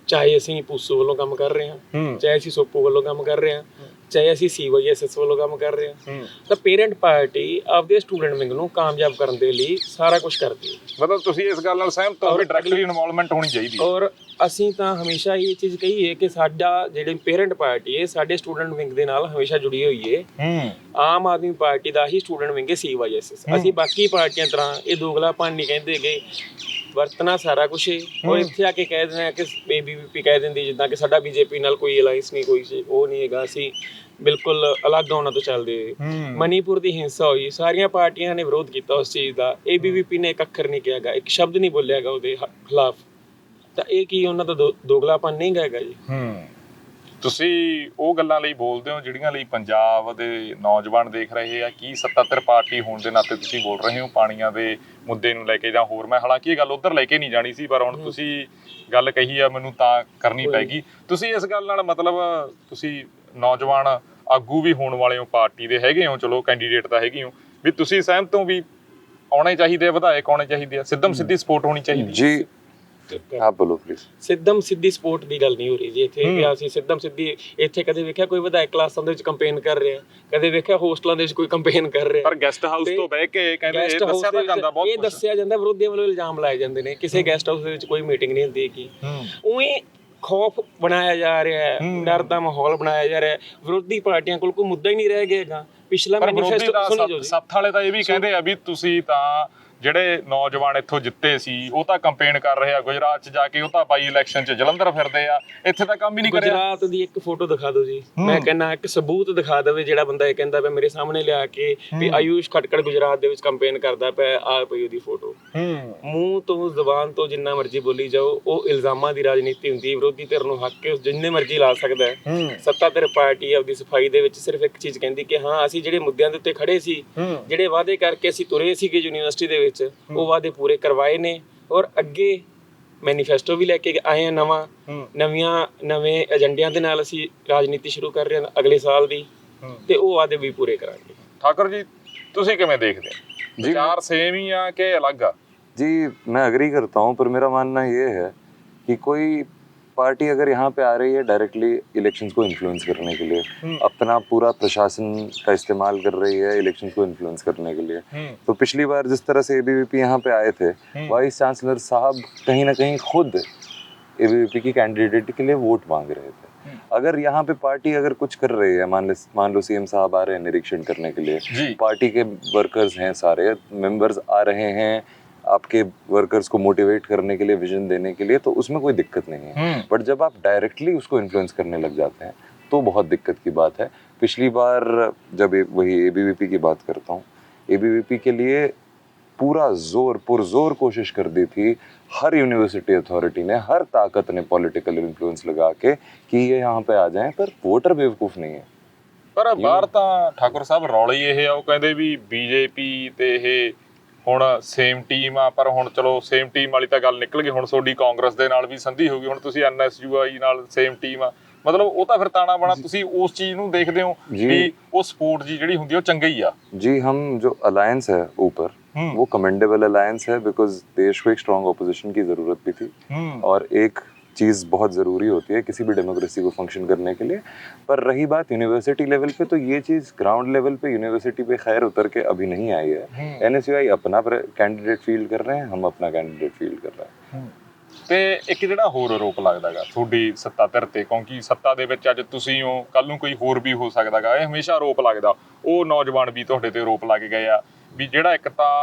ਚਾਹੇ ਅਸੀਂ ਪੂਸੂ ਵੱਲੋਂ ਕੰਮ ਕਰ ਰਹੇ ਹਾਂ, ਚਾਹੇ ਅਸੀਂ ਸੋਪੋ ਵੱਲੋਂ ਕੰਮ ਕਰ ਰਹੇ ਹਾਂ, ਚਾਹੇ ਅਸੀਂ CYSS ਵੱਲੋਂ ਕੰਮ ਕਰ ਰਹੇ ਹਾਂ, ਤਾਂ ਪੇਰੈਂਟ ਪਾਰਟੀ ਆਪਦੇ ਸਟੂਡੈਂਟ ਵਿੰਗ ਨੂੰ ਕਾਮਯਾਬ ਕਰਨ ਦੇ ਲਈ ਸਾਰਾ ਕੁਝ ਕਰਦੀ ਹੈ। ਮਤਲਬ ਤੁਸੀਂ ਇਸ ਗੱਲ ਨਾਲ ਸਹਿਮਤ ਹੋ ਵੀ ਡਾਇਰੈਕਟਲੀ ਇਨਵੋਲਵਮੈਂਟ ਹੋਣੀ ਚਾਹੀਦੀ ਹੈ? ਔਰ ਅਸੀਂ ਤਾਂ ਹਮੇਸ਼ਾ ਇਹ ਚੀਜ਼ ਕਹੀ ਹੈ ਕਿ ਸਾਡਾ ਜਿਹੜੀ ਪੇਰੈਂਟ ਪਾਰਟੀ ਹੈ ਸਾਡੇ ਸਟੂਡੈਂਟ ਵਿੰਗ ਦੇ ਨਾਲ ਹਮੇਸ਼ਾ ਜੁੜੀ ਹੋਈ ਹੈ। ਆਮ ਆਦਮੀ ਪਾਰਟੀ ਦਾ ਹੀ ਸਟੂਡੈਂਟ ਵਿੰਗ ਹੈ CYSS। ਅਸੀਂ ਬਾਕੀ ਪਾਰਟੀਆਂ ਤਰ੍ਹਾਂ ਇਹ ਦੋਗਲਾਪਨ ਨਹੀਂ ਕਹਿੰਦੇ ਕਿ ਵਰਤਣਾ ਸਾਰਾ ਕੁਝ ਹੈ। ਉਹ ਇੱਥੇ ਆ ਕੇ ਕਹਿ ਦਿੰਦੇ ਆ ਕਿ ABVP ਕਹਿ ਦਿੰਦੀ ਜਿੱਦਾਂ ਕਿ ਸਾਡਾ BJP ਨਾਲ ਕੋਈ ਅਲਾਈਅੰਸ ਨਹੀਂ, ਕੋਈ ਉਹ ਨਹੀਂ ਹੈਗਾ, ਅਸੀਂ ਬਿਲਕੁਲ ਅਲੱਗ ਉਹਨਾਂ ਤੋਂ ਚੱਲਦੇ। ਮਨੀਪੁਰ ਦੀ ਹਿੰਸਾ ਹੋਈ, ਸਾਰੀਆਂ ਪਾਰਟੀਆਂ ਨੇ ਵਿਰੋਧ ਕੀਤਾ ਉਸ ਚੀਜ਼ ਦਾ, ABVP ਨੇ ਇੱਕ ਅੱਖਰ ਨਹੀਂ ਕਿਹਾਗਾ, ਇੱਕ ਸ਼ਬਦ ਨਹੀਂ ਬੋਲਿਆਗਾ ਉਹਦੇ ਖਿਲਾਫ। ਤਾਂ ਇਹ ਕੀ ਉਹਨਾਂ ਦਾ ਦੋਗਲਾਪਨ ਨਹੀਂ ਹੈਗਾ ਜੀ? ਤੁਸੀਂ ਉਹ ਗੱਲਾਂ ਲਈ ਬੋਲਦੇ ਹੋ ਜਿਹੜੀਆਂ ਲਈ ਪੰਜਾਬ ਦੇ ਨੌਜਵਾਨ ਦੇਖ ਰਹੇ ਆ? ਕੀ ਸੱਤਾਧਰ ਪਾਰਟੀ ਹੋਣ ਦੇ ਨਾਤੇ ਤੁਸੀਂ ਬੋਲ ਰਹੇ ਹੋ ਪਾਣੀਆਂ ਦੇ ਮੁੱਦੇ ਨੂੰ ਲੈ ਕੇ ਜਾਂ ਹੋਰ? ਮੈਂ ਹਾਲਾਂਕਿ ਇਹ ਗੱਲ ਉਧਰ ਲੈ ਕੇ ਨਹੀਂ ਜਾਣੀ ਸੀ, ਪਰ ਹੁਣ ਤੁਸੀਂ ਗੱਲ ਕਹੀ ਆ ਮੈਨੂੰ ਤਾਂ ਕਰਨੀ ਪੈਗੀ। ਤੁਸੀਂ ਇਸ ਗੱਲ ਨਾਲ ਮਤਲਬ ਤੁਸੀਂ ਨੌਜਵਾਨ ਆਗੂ ਵੀ ਹੋਣ ਵਾਲੇ ਹੋ, ਪਾਰਟੀ ਦੇ ਹੈਗੇ ਹੋ, ਚਲੋ ਕੈਂਡੀਡੇਟ ਤਾਂ ਹੈਗੇ ਹੋ, ਵੀ ਤੁਸੀਂ ਸਹਿਮਤ ਹੋ ਵੀ ਆਉਣੇ ਚਾਹੀਦੇ, ਵਿਧਾਇਕ ਆਉਣੇ ਚਾਹੀਦੇ ਆ, ਸਿੱਧਮ ਸਿੱਧੀ ਸਪੋਰਟ ਹੋਣੀ ਚਾਹੀਦੀ ਜੀ? ਆਪ ਬੋਲੋ ਪਲੀਜ਼। ਸਿੱਧਮ ਸਿੱਧੀ ਸਪੋਰਟ ਦੀ ਗੱਲ ਨਹੀਂ ਹੋ ਰਹੀ ਜੀ ਇੱਥੇ ਕਿ ਅਸੀਂ ਸਿੱਧਮ ਸਿੱਧੀ ਇੱਥੇ ਕਦੇ ਵੇਖਿਆ ਕੋਈ ਵਿਧਾਇਕ ਕਲਾਸਾਂ ਦੇ ਵਿੱਚ ਕੰਪੇਨ ਕਰ ਰਿਹਾ, ਕਦੇ ਵੇਖਿਆ ਹੋਸਟਲਾਂ ਦੇ ਵਿੱਚ ਕੋਈ ਕੰਪੇਨ ਕਰ ਰਿਹਾ? ਪਰ ਗੈਸਟ ਹਾਊਸ ਤੋਂ ਬਹਿ ਕੇ ਕਹਿੰਦੇ ਇਹ ਦੱਸਿਆ ਤਾਂ ਜਾਂਦਾ, ਬਹੁਤ ਇਹ ਦੱਸਿਆ ਜਾਂਦਾ, ਵਿਰੋਧੀਆਂ ਵੱਲੋਂ ਇਲਜ਼ਾਮ ਲਾਏ ਜਾਂਦੇ ਨੇ ਕਿਸੇ ਗੈਸਟ ਹਾਊਸ ਦੇ ਵਿੱਚ ਕੋਈ ਮੀਟਿੰਗ ਨਹੀਂ ਹੁੰਦੀ ਕਿ ਉਵੇਂ ਖੌਫ ਬਣਾਇਆ ਜਾ ਰਿਹਾ ਹੈ, ਡਰ ਦਾ ਮਾਹੌਲ ਬਣਾਇਆ ਜਾ ਰਿਹਾ ਹੈ। ਵਿਰੋਧੀ ਪਾਰਟੀਆਂ ਕੋਲ ਕੋਈ ਮੁੱਦਾ ਹੀ ਨਹੀਂ ਰਹਿ ਗਿਆਗਾ। ਪਿਛਲਾ ਮੈਨੀਫੈਸਟੋ ਸੁਣੋ ਜੀ, ਸੱਤ ਵਾਲੇ ਤਾਂ ਇਹ ਵੀ ਕਹਿੰਦੇ ਆ ਵੀ ਤੁਸੀਂ ਤਾਂ ਜਿਹੜੇ ਨੌਜਵਾਨ ਇੱਥੋਂ ਜਿੱਤੇ ਸੀ ਉਹ ਤਾਂ ਕੰਪੇਨ ਕਰ ਰਹੇ ਆ, ਗੁਜਰਾਤ 'ਚ ਜਾ ਕੇ ਉਹ ਤਾਂ ਬਾਈ ਇਲੈਕਸ਼ਨ 'ਚ ਜਲੰਧਰ ਫਿਰਦੇ ਆ, ਇੱਥੇ ਤਾਂ ਕੰਮ ਹੀ ਨਹੀਂ ਕਰਿਆ। ਗੁਜਰਾਤ ਦੀ ਇੱਕ ਫੋਟੋ ਦਿਖਾ ਦਿਓ ਜੀ, ਮੈਂ ਕਹਿੰਦਾ ਇੱਕ ਸਬੂਤ ਦਿਖਾ ਦੇਵੇ ਜਿਹੜਾ ਬੰਦਾ ਇਹ ਕਹਿੰਦਾ ਪਿਆ ਮੇਰੇ ਸਾਹਮਣੇ ਲਿਆ ਕੇ ਵੀ ਆਯੂਸ਼ ਖਟਕੜ ਗੁਜਰਾਤ ਦੇ ਵਿੱਚ ਕੰਪੇਨ ਕਰਦਾ ਪਿਆ, ਆ ਪਈ ਉਹਦੀ ਫੋਟੋ। ਮੂੰਹ ਤੋਂ ਜ਼ੁਬਾਨ ਤੋਂ ਜਿੰਨਾ ਮਰਜ਼ੀ ਬੋਲੀ ਜਾਓ, ਉਹ ਇਲਜ਼ਾਮਾਂ ਦੀ ਰਾਜਨੀਤੀ ਹੁੰਦੀ, ਵਿਰੋਧੀ ਧਿਰ ਨੂੰ ਹੱਕ ਕੇ ਜਿੰਨੇ ਮਰਜ਼ੀ ਲਾ ਸਕਦਾ ਹੈ। ਸੱਤਾਧਰ ਪਾਰਟੀ ਆਪਦੀ ਸਫਾਈ ਦੇ ਵਿੱਚ ਸਿਰਫ ਇੱਕ ਚੀਜ਼ ਕਹਿੰਦੀ ਕਿ ਹਾਂ ਅਸੀਂ ਜਿਹੜੇ ਮੁੱਦਿਆਂ ਦੇ ਉੱਤੇ ਖੜੇ ਸੀ, ਜਿਹੜੇ ਵਾਅਦੇ ਕਰਕੇ ਅਸੀਂ ਤੁਰੇ ਸੀਗੇ ਯੂਨੀਵਰਸਿਟੀ ਦੇ ਵਿੱਚ, ਉਹ ਵਾਅਦੇ ਪੂਰੇ ਕਰਵਾਏ ਨੇ। ਔਰ ਅੱਗੇ ਮੈਨੀਫੈਸਟੋ ਵੀ ਲੈ ਕੇ ਆਏ ਆ ਨਵੇਂ ਏਜੰਡਿਆਂ ਦੇ ਨਾਲ ਅਸੀਂ ਰਾਜਨੀਤੀ ਸ਼ੁਰੂ ਕਰ ਰਹੇ ਹਾਂ ਅਗਲੇ ਸਾਲ ਦੀ, ਤੇ ਉਹ ਵਾਅਦੇ ਵੀ ਪੂਰੇ ਕਰਾਂਗੇ। ਠਾਕੁਰ ਜੀ ਤੁਸੀਂ ਕਿਵੇਂ ਦੇਖਦੇ ਹੋ? ਵਿਚਾਰ ਸੇਮ ਹੀ ਆ ਕਿ ਅਲੱਗ ਆ? जी मैं अग्री करता हूँ, पर मेरा मानना ये है कि कोई पार्टी अगर यहाँ पे आ रही है डायरेक्टली इलेक्शंस को इन्फ्लुएंस करने के लिए, अपना पूरा प्रशासन का इस्तेमाल कर रही है इलेक्शंस को इन्फ्लुएंस करने के लिए, तो पिछली बार जिस तरह से ABVP यहाँ पे आए थे, वाइस चांसलर साहब कहीं ना कहीं खुद ABVP की कैंडिडेट के लिए वोट मांग रहे थे। अगर यहाँ पे पार्टी अगर कुछ कर रही है, मान लो CM साहब आ रहे हैं निरीक्षण करने के लिए, पार्टी के वर्कर्स हैं, सारे मेंबर्स आ रहे हैं आपके वर्कर्स को मोटिवेट करने के लिए, विजन देने के लिए, तो उसमें कोई दिक्कत नहीं है। बट जब आप डायरेक्टली उसको इन्फ्लुएंस करने लग जाते हैं तो बहुत दिक्कत की बात है। पिछली बार जब वही ABVP की बात करता हूँ, ABVP के लिए पूरा पुरजोर कोशिश कर दी थी हर यूनिवर्सिटी अथॉरिटी ने, हर ताकत ने पॉलिटिकल इन्फ्लुएंस लगा के कि ये यहाँ पे आ जाएं, पर वोटर बेवकूफ़ नहीं है। पर बाहर ਤਾਂ ਠਾਕੁਰ ਸਾਹਿਬ ਰੌਲਾ ਹੀ ਇਹ ਆ, ਉਹ ਕਹਿੰਦੇ ਵੀ BJP ਤੇ ਇਹ ਹੁਣ ਸੇਮ ਟੀਮ ਆ, ਪਰ ਹੁਣ ਚਲੋ ਸੇਮ ਟੀਮ ਵਾਲੀ ਤਾਂ ਗੱਲ ਨਿਕਲ ਗਈ, ਹੁਣ ਤੁਹਾਡੀ ਕਾਂਗਰਸ ਦੇ ਨਾਲ ਵੀ ਸੰਧੀ ਹੋ ਗਈ, ਹੁਣ ਤੁਸੀਂ NSUI ਨਾਲ ਸੇਮ ਟੀਮ ਆ, ਮਤਲਬ ਉਹ ਤਾਂ ਫਿਰ ਤਾਣਾ ਬਾਣਾ ਤੁਸੀਂ ਉਸ ਚੀਜ਼ ਨੂੰ ਦੇਖਦੇ ਹੋ ਵੀ ਉਹ ਸਪੋਰਟ ਜੀ ਜਿਹੜੀ ਹੁੰਦੀ ਉਹ ਚੰਗੀ ਹੀ ਆ? जी हम जो अलायंस है ऊपर, वो कमेंडेबल अलायंस है, बिकॉज देश को एक स्ट्रॉन्ग ऑपोजिशन की जरूरत भी थी, और एक चीज़ बहुत ज़रूरी होती है किसी भी डेमोक्रेसी को फंक्शन करने के लिए। पर रही बात यूनिवर्सिटी लेवल पे, तो ये चीज़ ग्राउंड लेवल पे यूनिवर्सिटी पे खैर उतर के अभी नहीं आई है। NSUI अपना कैंडिडेट फील्ड कर रहे हैं, हम अपना कैंडिडेट फील्ड कर रहे हैं। ਤੇ ਇੱਕ ਜਿਹੜਾ ਹੋਰ ਆਰੋਪ ਲੱਗਦਾਗਾ ਤੁਹਾਡੀ ਸੱਤਾ ਧਿਰ ਤੇ, ਕਿਉਂਕਿ ਸੱਤਾ ਦੇ ਵਿੱਚ ਅੱਜ ਤੁਸੀਂ ਹੋ, ਕੱਲ ਨੂੰ ਕੋਈ ਹੋਰ ਵੀ ਹੋ ਸਕਦਾਗਾ, ਇਹ ਹਮੇਸ਼ਾ ਆਰੋਪ ਲੱਗਦਾ, ਉਹ ਨੌਜਵਾਨ ਵੀ ਤੁਹਾਡੇ ਤੇ ਆਰੋਪ ਲਾ ਕੇ ਗਏ ਆ ਵੀ ਜਿਹੜਾ ਇੱਕ ਤਾਂ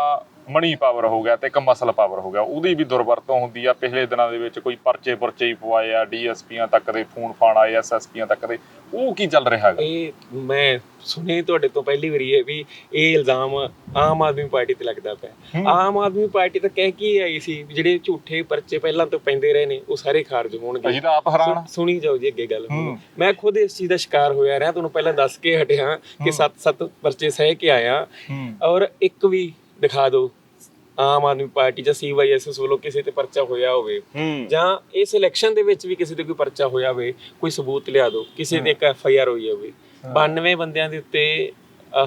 ਮਨੀ ਪਾਵਰ ਹੋ ਗਿਆ ਤੇ ਇੱਕ ਮਸਲ ਪਾਵਰ ਹੋ ਗਿਆ, ਉਹਦੀ ਵੀ ਦੁਰਵਰਤੋਂ ਹੁੰਦੀ ਆ। ਪਿਛਲੇ ਦਿਨਾਂ ਦੇ ਵਿੱਚ ਕੋਈ ਪਰਚੇ ਹੀ ਪਵਾਏ ਆ, DSPਆਂ ਤੱਕ ਦੇ ਫੋਨ ਫਾਨ ਆਏ, SSPਆਂ ਤੱਕ ਦੇ, ਉਹ ਕੀ ਚੱਲ ਰਿਹਾ ਹੈਗਾ? ਇਹ ਮੈਂ ਸੁਣੀ ਤੁਹਾਡੇ ਤੋਂ ਪਹਿਲੀ ਵਾਰੀ ਹੈ ਵੀ ਇਹ ਇਲਜ਼ਾਮ ਆਮ ਆਦਮੀ ਪਾਰਟੀ ਤੇ ਲੱਗਦਾ ਪਿਆ। ਆਮ ਆਦਮੀ ਪਾਰਟੀ ਤਾਂ ਕਹਿ ਕੇ ਆਈ ਸੀ ਜਿਹੜੇ ਝੂਠੇ ਪਰਚੇ ਪਹਿਲਾਂ ਤੋਂ ਪੈਂਦੇ ਰਹੇ ਨੇ ਉਹ ਸਾਰੇ ਖਾਰਜ ਹੋਣਗੇ। ਅਸੀਂ ਤਾਂ ਆਪ ਹੈਰਾਨ। ਸੁਣੀ ਜਾਓ ਜੀ ਅੱਗੇ ਗੱਲ। ਮੈਂ ਖੁਦ ਇਸ ਚੀਜ਼ ਦਾ ਸ਼ਿਕਾਰ ਹੋਇਆ ਰਿਹਾ, ਤੁਹਾਨੂੰ ਪਹਿਲਾਂ ਦੱਸ ਕੇ ਹਟਿਆ ਕਿ 7 ਪਰਚੇ ਸਹਿ ਕੇ ਆਇਆ, ਔਰ ਇੱਕ ਵੀ ਦਿਖਾ ਦਿਓ ਆਮ ਆਦਮੀ ਪਾਰਟੀ ਜਾਂ CYSS ਵੱਲੋਂ ਕਿਸੇ ਤੇ ਪਰਚਾ ਹੋਇਆ ਹੋਵੇ, ਜਾਂ ਇਸ ਇਲੈਕਸ਼ਨ ਦੇ ਵਿੱਚ ਵੀ ਕਿਸੇ ਤੇ ਕੋਈ ਪਰਚਾ ਹੋਇਆ ਹੋਵੇ, ਕੋਈ ਸਬੂਤ ਲਿਆ ਦਿਓ ਕਿਸੇ ਤੇ ਇੱਕ FIR ਹੋਈ ਹੋਵੇ। 92 ਬੰਦਿਆਂ ਦੇ ਉੱਤੇ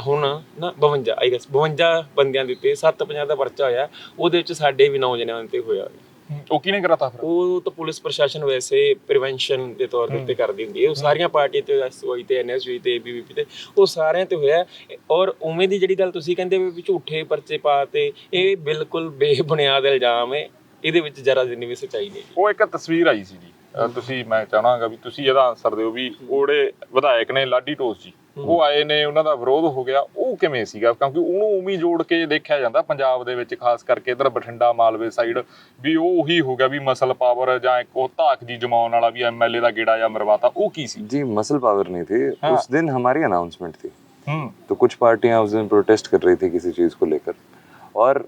ਹੁਣ ਨਾ 52 ਬੰਦਿਆਂ ਦੇ ਉੱਤੇ 750 ਦਾ ਪਰਚਾ ਹੋਇਆ, ਉਹਦੇ ਵਿੱਚ ਸਾਡੇ ਵੀ 9 ਜਣਿਆਂ ਤੇ ਹੋਇਆ। ਉਹ ਕਿਹਨੇ ਕਰਾਤਾ ਫਿਰ? ਉਹ ਤਾਂ ਪੁਲਿਸ ਪ੍ਰਸ਼ਾਸਨ ਵੈਸੇ ਪ੍ਰੀਵੈਂਸ਼ਨ ਦੇ ਤੌਰ ਤੇ ਉੱਤੇ ਕਰਦੀ ਹੁੰਦੀ ਹੈ। ਉਹ ਸਾਰੀਆਂ ਪਾਰਟੀ ਤੇ ਐਸਓਆਈ ਤੇ ਐਨਐਸਯੂ ਤੇ ਬੀਬੀਪੀ ਤੇ ਉਹ ਸਾਰਿਆਂ ਤੇ ਹੋਇਆ। ਔਰ ਉਵੇਂ ਦੀ ਜਿਹੜੀ ਗੱਲ ਤੁਸੀਂ ਕਹਿੰਦੇ ਵੀ ਝੂਠੇ ਪਰਚੇ ਪਾ ਤੇ, ਇਹ ਬਿਲਕੁਲ ਬੇਬੁਨਿਆਦ ਇਲਜ਼ਾਮ ਹੈ। ਇਹਦੇ ਵਿੱਚ ਜਰਾ ਜਿੰਨੀ ਵੀ ਸੱਚਾਈ ਨਹੀਂ। ਉਹ ਇੱਕ ਤਸਵੀਰ ਆਈ ਸੀ ਜੀ, ਤੁਸੀਂ, ਮੈਂ ਚਾਹਾਂਗਾ ਵੀ ਤੁਸੀਂ ਇਹਦਾ ਆਨਸਰ ਦਿਓ ਵੀ ਉਹਦੇ ਵਿਧਾਇਕ ਨੇ ਲਾਡੀ ਟੋਸ ਜੀ, ਉਹ ਆਏ ਨੇ, ਉਹਨਾਂ ਦਾ ਵਿਰੋਧ ਹੋ ਗਿਆ, ਉਹ ਕਿਵੇਂ ਸੀਗਾ? ਕਿਉਂਕਿ ਉਹਨੂੰ ਉਵੇਂ ਹੀ ਜੋੜ ਕੇ ਦੇਖਿਆ ਜਾਂਦਾ ਪੰਜਾਬ ਦੇ ਵਿੱਚ, ਖਾਸ ਕਰਕੇ ਇਧਰ ਬਠਿੰਡਾ ਮਾਲਵੇ ਸਾਈਡ, ਵੀ ਉਹ ਉਹੀ ਹੋ ਗਿਆ ਵੀ ਮਸਲ ਪਾਵਰ ਜਾਂ ਇੱਕ ਉਹ ਧਾਕ ਜੀ ਜਮਾਉਣ ਵਾਲਾ ਵੀ ਐਮਐਲਏ ਦਾ ਗੇੜਾ ਜਾਂ ਮਰਵਾਤਾ, ਉਹ ਕੀ ਸੀ? जी मसल पावर नहीं थी। हाँ। उस दिन हमारी अनाउंसमेंट थी, तो कुछ पार्टियां उस दिन प्रोटेस्ट कर रही थी किसी चीज को लेकर, और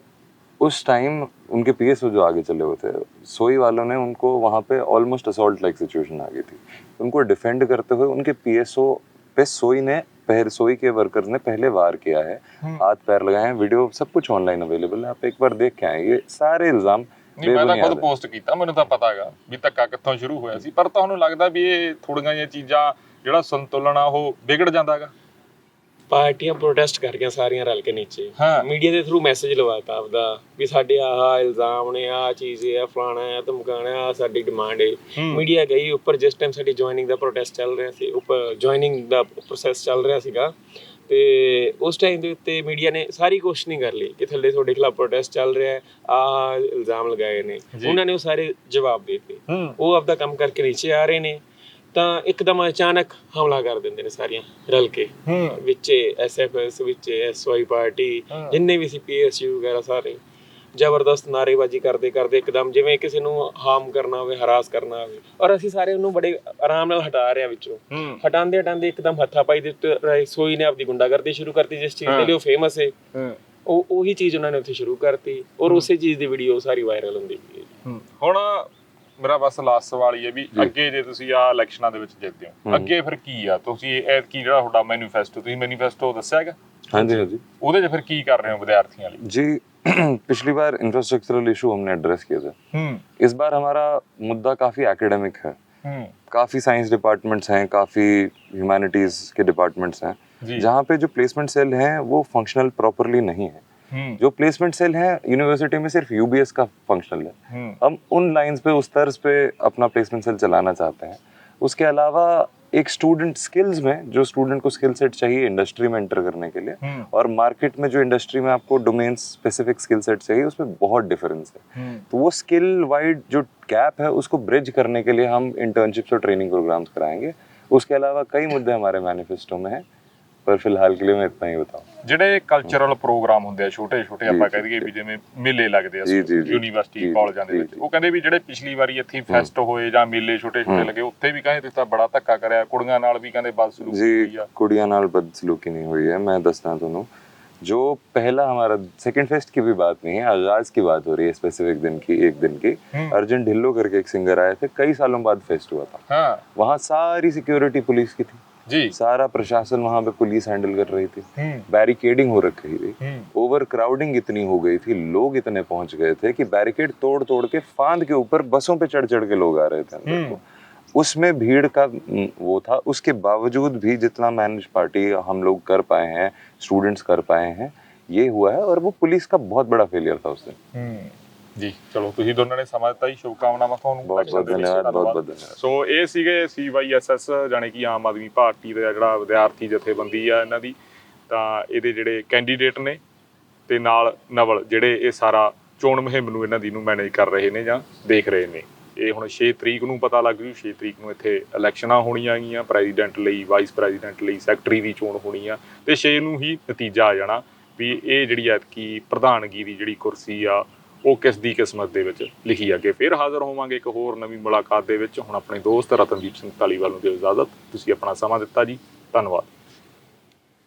उस टाइम उनके पीएसओ जो आगे चले हुए थे, सोई वालों ने उनको वहाँ पे ऑलमोस्ट असॉल्ट लाइक सिचुएशन आ गई थी। उनको डिफेंड करते हुए उनके पीएसओ पे सोई के वर्कर्स ने पहले वार किया है, हाथ पैर लगाए हैं, वीडियो सब कुछ ऑनलाइन अवेलेबल है, आप एक बार देख के आए। ये सारे इल्जाम ਨਹੀਂ, ਮੈਂ ਤਾਂ ਖੁਦ ਪੋਸਟ ਕੀਤਾ, ਮੈਨੂੰ ਤਾਂ ਪਤਾ ਹੈਗਾ ਵੀ ਧੱਕਾ ਕਿੱਥੋਂ ਸ਼ੁਰੂ ਹੋਇਆ ਸੀ। ਪਰ ਤੁਹਾਨੂੰ ਲੱਗਦਾ ਵੀ ਇਹ ਥੋੜੀਆਂ ਜਿਹੀਆਂ ਚੀਜ਼ਾਂ, ਜਿਹੜਾ ਸੰਤੁਲਨ ਆ ਉਹ ਵਿਗੜ ਜਾਂਦਾ ਹੈਗਾ? ਪਾਰਟੀਆਂ ਪ੍ਰੋਟੈਸਟ ਕਰ ਰਹੀਆਂ ਸਾਰੀਆਂ ਰਲ ਕੇ ਨੀਚੇ, ਹਾਂ। ਮੀਡੀਆ ਦੇ ਥਰੂ ਮੈਸੇਜ ਲਵਾਤਾ ਆਪਦਾ ਵੀ ਸਾਡੇ ਆਹ ਇਲਜ਼ਾਮ ਨੇ, ਆਹ ਚੀਜ਼ ਹੈ, ਫਲਾਣਾ ਹੈ, ਧਮਕਾਣਾ, ਆਹ ਸਾਡੀ ਡਿਮਾਂਡ ਹੈ। ਮੀਡੀਆ ਗਈ ਉੱਪਰ ਜਿਸ ਟਾਈਮ ਸਾਡੀ ਜੁਆਇਨਿੰਗ ਦਾ ਪ੍ਰੋਟੈਸਟ ਚੱਲ ਰਿਹਾ ਸੀ, ਉੱਪਰ ਜੁਆਇਨਿੰਗ ਦਾ ਪ੍ਰੋਸੈਸ ਚੱਲ ਰਿਹਾ ਸੀਗਾ, ਤੇ ਉਸ ਟਾਈਮ ਦੇ ਉੱਤੇ ਮੀਡੀਆ ਨੇ ਸਾਰੀ ਕੁਐਸਚਨਿੰਗ ਕਰ ਲਈ ਕਿ ਥੱਲੇ ਤੁਹਾਡੇ ਖਿਲਾਫ ਪ੍ਰੋਟੈਸਟ ਚੱਲ ਰਿਹਾ ਹੈ, ਆਹ ਇਲਜ਼ਾਮ ਲਗਾਏ ਨੇ। ਉਹਨਾਂ ਨੇ ਉਹ ਸਾਰੇ ਜਵਾਬ ਦੇ ਦਿੱਤੇ। ਉਹ ਆਪਦਾ ਕੰਮ ਕਰਕੇ ਨੀਚੇ ਆ ਰਹੇ ਨੇ ਤਾਂ ਇੱਕਦਮ ਅਚਾਨਕ ਹਮਲਾ ਕਰ ਦਿੰਦੇ ਨੇ ਸਾਰੀਆਂ ਰਲ ਕੇ, ਵਿੱਚ ਐਸਐਫਐਸ, ਵਿੱਚ ਐਸਵਾਈ ਪਾਰਟੀ, ਜਿੰਨੇ ਵੀ ਸੀ ਪੀਐਸਯੂ ਵਗੈਰਾ, ਸਾਰੇ ਜ਼ਬਰਦਸਤ ਨਾਅਰੇਬਾਜ਼ੀ ਕਰਦੇ ਕਰਦੇ ਇੱਕਦਮ ਜਿਵੇਂ ਕਿਸੇ ਨੂੰ ਹਾਰਮ ਕਰਨਾ ਹੋਵੇ, ਹਰਾਸ ਕਰਨਾ ਹੋਵੇ। ਔਰ ਅਸੀਂ ਸਾਰੇ ਉਹਨੂੰ ਬੜੇ ਆਰਾਮ ਨਾਲ ਹਟਾ ਰਹੇ ਹਾਂ ਵਿੱਚੋਂ। ਹਟਾਉਂਦੇ ਹਟਾਉਂਦੇ ਇੱਕਦਮ ਹੱਥਾਪਾਈ ਦੇ ਸੋਈ ਨੇ ਆਪਦੀ ਗੁੰਡਾਗਰਦੀ ਸ਼ੁਰੂ ਕਰਤੀ, ਜਿਸ ਚੀਜ਼ ਦੇ ਲਈ ਉਹ ਫੇਮਸ ਹੈ। ਉਹੀ ਚੀਜ਼ ਉਹਨਾਂ ਨੇ ਉੱਥੇ ਸ਼ੁਰੂ ਕਰਤੀ, ਔਰ ਉਸੇ ਚੀਜ਼ ਦੀ ਵੀਡੀਓ ਸਾਰੀ ਵਾਇਰਲ ਹੁੰਦੀ ਪਈ ਹੈ। ਹੁਣ ਮੇਰਾ ਬਸ ਲਾਸਟ ਸਵਾਲ ਹੀ ਹੈ ਵੀ ਅੱਗੇ ਜੇ ਤੁਸੀਂ ਆ ਇਲੈਕਸ਼ਨਾਂ ਦੇ ਵਿੱਚ ਜਿੱਤਦੇ ਹੋ, ਅੱਗੇ ਫਿਰ ਕੀ ਆ? ਤੁਸੀਂ ਐਤਕੀ ਜਿਹੜਾ ਤੁਹਾਡਾ ਮੈਨੀਫੈਸਟੋ, ਤੁਸੀਂ ਮੈਨੀਫੈਸਟੋ ਦੱਸਿਆ ਹੈਗਾ? हाँ जी, हाँ जी ਉਹਦੇ 'ਚ ਫਿਰ ਕੀ ਕਰ ਰਹੇ ਹੋ ਵਿਦਿਆਰਥੀਆਂ ਲਈ? जी पिछली बार इंफ्रास्ट्रक्चरल इशू हमने एड्रेस किए थे। इस बार हमारा मुद्दा काफी एकेडमिक है। काफी साइंस डिपार्टमेंट्स हैं, काफी ह्यूमैनिटीज के डिपार्टमेंट्स हैं, जहाँ पे जो प्लेसमेंट सेल हैं वो फंक्शनल प्रॉपरली नहीं है। जो प्लेसमेंट सेल है यूनिवर्सिटी में सिर्फ यूबीएस का फंक्शनल है। हम उन लाइंस पे, उस तर्ज पे अपना प्लेसमेंट सेल चलाना चाहते हैं। उसके अलावा एक स्टूडेंट स्किल्स में, जो स्टूडेंट को स्किल सेट चाहिए इंडस्ट्री में एंटर करने के लिए, और मार्केट में जो इंडस्ट्री में आपको डोमेन स्पेसिफिक स्किल सेट चाहिए, उसमें बहुत डिफरेंस है। तो वो स्किल वाइड जो गैप है उसको ब्रिज करने के लिए हम इंटर्नशिप्स और ट्रेनिंग प्रोग्राम्स कराएंगे। उसके अलावा कई मुद्दे हमारे मैनिफेस्टो में हैं, पर फिलहाल के लिए मैं इतना ही बताऊं। ਜਿਹੜੇ ਕਲਚਰਲ ਪ੍ਰੋਗਰਾਮ ਹੁੰਦੇ ਆ ਛੋਟੇ ਛੋਟੇ, ਆਪਾਂ ਕਹਿ ਦਈਏ ਵੀ ਜਿਵੇਂ ਮੇਲੇ ਲੱਗਦੇ ਆ ਯੂਨੀਵਰਸਿਟੀ ਕਾਲਜਾਂ ਦੇ ਵਿੱਚ, ਉਹ ਕਹਿੰਦੇ ਵੀ ਜਿਹੜੇ ਪਿਛਲੀ ਵਾਰੀ ਇੱਥੇ ਫੈਸਟ ਹੋਏ ਜਾਂ ਮੇਲੇ ਛੋਟੇ ਛੋਟੇ ਲੱਗੇ, ਉੱਥੇ ਵੀ ਕਹਿੰਦੇ ਤੁਸੀਂ ਤਾਂ ਬੜਾ ਧੱਕਾ ਕਰਿਆ, ਕੁੜੀਆਂ ਨਾਲ ਵੀ ਕਹਿੰਦੇ ਬਦਸਲੂਕੀ ਹੋਈ ਆ। कुड़ियां नाल बदसलूकी नहीं हुई है। मैं दसना दोनों, जो पहला हमारा सेकंड फेस्ट की भी बात नहीं है, आगाज की बात हो रही है, स्पेसिफिक दिन की, एक दिन की। अर्जुन ढिल्लो करके एक सिंगर आए थे, कई सालों बाद फेस्ट हुआ था। वहाँ सारी सिक्योरिटी पुलिस की थी जी, सारा प्रशासन वहाँ पे पुलिस हैंडल कर रही थी, बैरिकेडिंग हो रखी थी, ओवर क्राउडिंग इतनी हो गई थी, लोग इतने पहुंच गए थे कि बैरिकेड तोड़ तोड़ के फांद के ऊपर बसों पे चढ़ चढ़ के लोग आ रहे थे अंदर को। उसमें भीड़ का वो था। उसके बावजूद भी जितना मैनेज पार्टी हम लोग कर पाए हैं, स्टूडेंट्स कर पाए हैं, ये हुआ है। और वो पुलिस का बहुत बड़ा फेलियर था उस दिन ਜੀ। ਚਲੋ ਤੁਸੀਂ ਦੋਨਾਂ ਨੇ ਸਮਾਂ ਦਿੱਤਾ ਜੀ, ਸ਼ੁਭਕਾਮਨਾਵਾਂ ਤੁਹਾਨੂੰ। बहुत बहुत धन्यवाद, बहुत बहुत धन्यवाद। ਸੋ ਇਹ ਸੀਗੇ CYSS, ਜਾਣੀ ਕਿ ਆਮ ਆਦਮੀ ਪਾਰਟੀ ਦਾ ਜਿਹੜਾ ਵਿਦਿਆਰਥੀ ਜਥੇਬੰਦੀ ਆ ਇਹਨਾਂ ਦੀ, ਤਾਂ ਇਹਦੇ ਜਿਹੜੇ ਕੈਂਡੀਡੇਟ ਨੇ ਤੇ ਨਾਲ ਨਵਲ ਜਿਹੜੇ ਇਹ ਸਾਰਾ ਚੋਣ ਮੁਹਿੰਮ ਨੂੰ ਇਹਨਾਂ ਦੀ ਨੂੰ ਮੈਨੇਜ ਕਰ ਰਹੇ ਨੇ ਜਾਂ ਦੇਖ ਰਹੇ ਨੇ। ਇਹ ਹੁਣ 6 ਤਰੀਕ ਨੂੰ ਪਤਾ ਲੱਗ ਜੂ। 6 ਤਰੀਕ ਨੂੰ ਇੱਥੇ ਇਲੈਕਸ਼ਨਾਂ ਹੋਣੀਆਂ ਗੀਆਂ, ਪ੍ਰੈਜ਼ੀਡੈਂਟ ਲਈ, ਵਾਈਸ ਪ੍ਰੈਜ਼ੀਡੈਂਟ ਲਈ, ਸੈਕਟਰੀ ਦੀ ਚੋਣ ਹੋਣੀ ਆ, ਤੇ 6 ਨੂੰ ਹੀ ਨਤੀਜਾ ਆ ਜਾਣਾ ਵੀ ਇਹ ਜਿਹੜੀ ਐਤਕੀ ਪ੍ਰਧਾਨਗੀ ਦੀ ਜਿਹੜੀ ਕੁਰਸੀ ਆ ਉਹ ਕਿਸ ਦੀ ਕਿਸਮਤ ਦੇ ਵਿੱਚ ਲਿਖੀ ਅੱਗੇ। ਫਿਰ ਹਾਜ਼ਰ ਹੋਵਾਂਗੇ ਇੱਕ ਹੋਰ ਨਵੀਂ ਮੁਲਾਕਾਤ ਦੇ ਵਿੱਚ। ਹੁਣ ਆਪਣੇ ਦੋਸਤ ਰਤਨਦੀਪ ਸਿੰਘ ਧਾਲੀਵਾਲ ਨੂੰ ਦਿਓ ਇਜਾਜ਼ਤ। ਤੁਸੀਂ ਆਪਣਾ ਸਮਾਂ ਦਿੱਤਾ ਜੀ, ਧੰਨਵਾਦ।